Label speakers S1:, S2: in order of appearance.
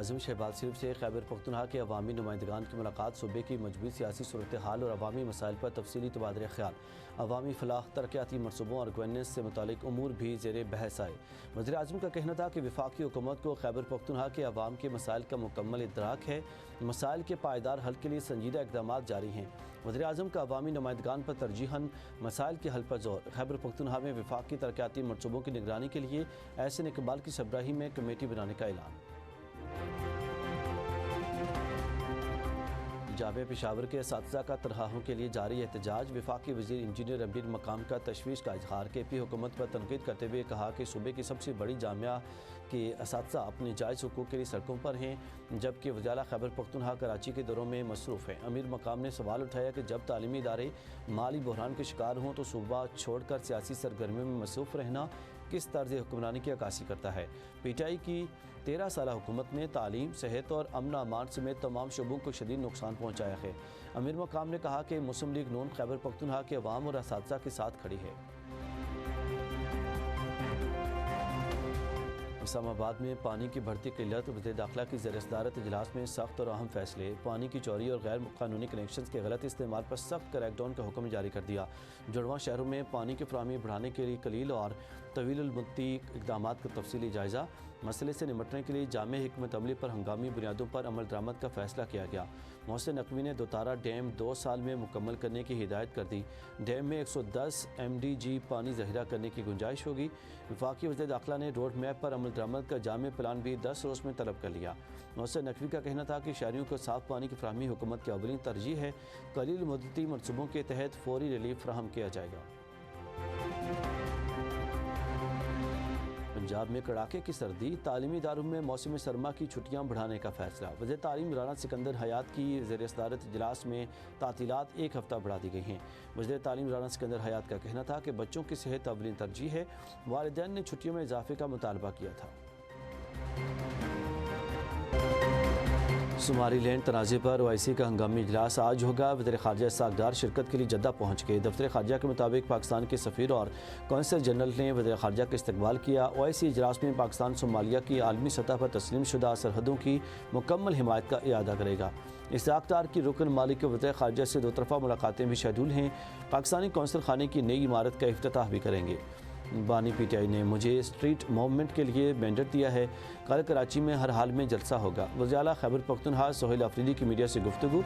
S1: आज़म शहबाज शरीफ से खैबर पख्तूनख्वा के अवामी नुमाइंदगान की मुलाकात। सूबे की मजबूत सियासी सूरत हाल और अवामी मसाइल पर तफसीली तबादला ख्याल। अवामी फलाह, तरक्याती मनसूबों और गवर्नेंस से मुतालिक उमूर भी ज़ेर बहस आए। वज़ीर आज़म का कहना था कि वफाकी हुकूमत को खैबर पख्तूनख्वा के अवाम के मसाइल का मुकम्मल इदराक है। मसाइल के पायदार हल के लिए संजीदा इक़दाम जारी हैं। वज़ीर आज़म का अवामी नुमाइंदगान पर तरजीहन मसाइल के हल पर जोर। खैबर पख्तूनख्वा में वफाकी तरक्याती मनसूबों की निगरानी के लिए एहसन इकबाल की सरबराही में कमेटी बनाने का ऐलान। जामिया पेशावर के असातिज़ा का तनख्वाहों के लिए जारी एहतजाज। वफाकी वज़ीर इंजीनियर अमीर मकाम का तशवीश का इजहार। KP हुकूमत पर तनकीद करते हुए कहा कि सूबे की सबसे बड़ी जामिया के असातिज़ा अपने जायज़ हुकूक के लिए सड़कों पर हैं, जबकि वज़ाला खैबर पख्तूनख्वा कराची के दौरों में मसरूफ़ है। अमीर मकाम ने सवाल उठाया कि जब तालीमी इदारे माली बहरान के शिकार हों तो सूबा छोड़कर सियासी सरगर्मियों में मसरूफ़ रहना किस तर्ज़ हुक्मरानी की अक्कासी करता है। PTI की 13 साला हुकूमत ने तालीम, सेहत और अमन अमान समेत तमाम शोबों को शदीद नुकसान पहुँचाया है। अमीर मकाम ने कहा कि मुस्लिम लीग नून खैबर पख्तूनख्वा के अवाम और असातिज़ा के साथ खड़ी है। इस्लामाबाद में पानी की बढ़ती किल्लत। वज़ीर दाखिला की ज़ेर-ए-सदारत इजलास में सख्त और अहम फैसले। पानी की चोरी और गैर कानूनी कनेक्शन के गलत इस्तेमाल पर सख्त क्रैकडाउन का हुक्म जारी कर दिया। जुड़वा शहरों में पानी की फराहमी बढ़ाने के लिए कलील और तवील-उल-मुद्दती इक़दाम का तफसीली जायज़ा। मसले से निपटने के लिए जामे हिकमत अमली पर हंगामी बुनियादों पर अमल दरामद का फैसला किया गया। मोहसिन नकवी ने दोतारा डैम 2 साल में मुकम्मल करने की हिदायत कर दी। डैम में 110 MDG पानी ज़ख़ीरा करने की गुंजाइश होगी। वफाकी वज़ीर दाखिला ने रोड मैप पर अमल दरामद का जामे प्लान भी 10 रोज़ में तलब कर लिया। मोहसिन नकवी का कहना था कि शहरियों को साफ़ पानी की फराहमी हुकूमत की अवलीन तरजीह है। कलील मुद्दती मनसूबों के तहत फौरी रिलीफ फराहम किया जाएगा। पंजाब में कड़ाके की सर्दी। तालीमी इदारों में मौसम सरमा की छुट्टियां बढ़ाने का फैसला। वज़ीर तालीम राना सिकंदर हयात की ज़ेर-ए-सदारत इजलास में तातीलात 1 हफ़्ता बढ़ा दी गई हैं। वज़ीर तालीम राना सिकंदर हयात का कहना था कि बच्चों की सेहत अवलीन तरजीह है। वालिदैन ने छुट्टियों में इजाफे का मुतालबा किया था। सोमालीलैंड तनाज़े पर OIC का हंगामी इजलास आज होगा। वज़ीर ख़ारजा इसहाक़ डार शिरकत के लिए जद्दा पहुँच गए। दफ्तर ख़ारजा के मुताबिक पाकिस्तान के सफ़ीर और कौंसल जनरल ने वज़ीर ख़ारजा का इस्तकबाल किया। OIC इजलास में पाकिस्तान सोमालिया की आलमी सतह पर तस्लीम शुदा सरहदों की मुकम्मल हिमायत का इरादा करेगा। इसहाक़ डार की रुकन मालिक वज़ीर ख़ारजा से 2 तरफ़ा मुलाकातें भी शेड्यूल हैं। पाकिस्तानी कौंसल खाने की नई इमारत का इफ्तिताह भी करेंगे। बानी PTI ने मुझे स्ट्रीट मूवमेंट के लिए मैंडेट दिया है। कल कराची में हर हाल में जलसा होगा। वज़ीर आला खैबर पख्तूनख्वा सोहेल अफरीदी की मीडिया से गुफ्तगू।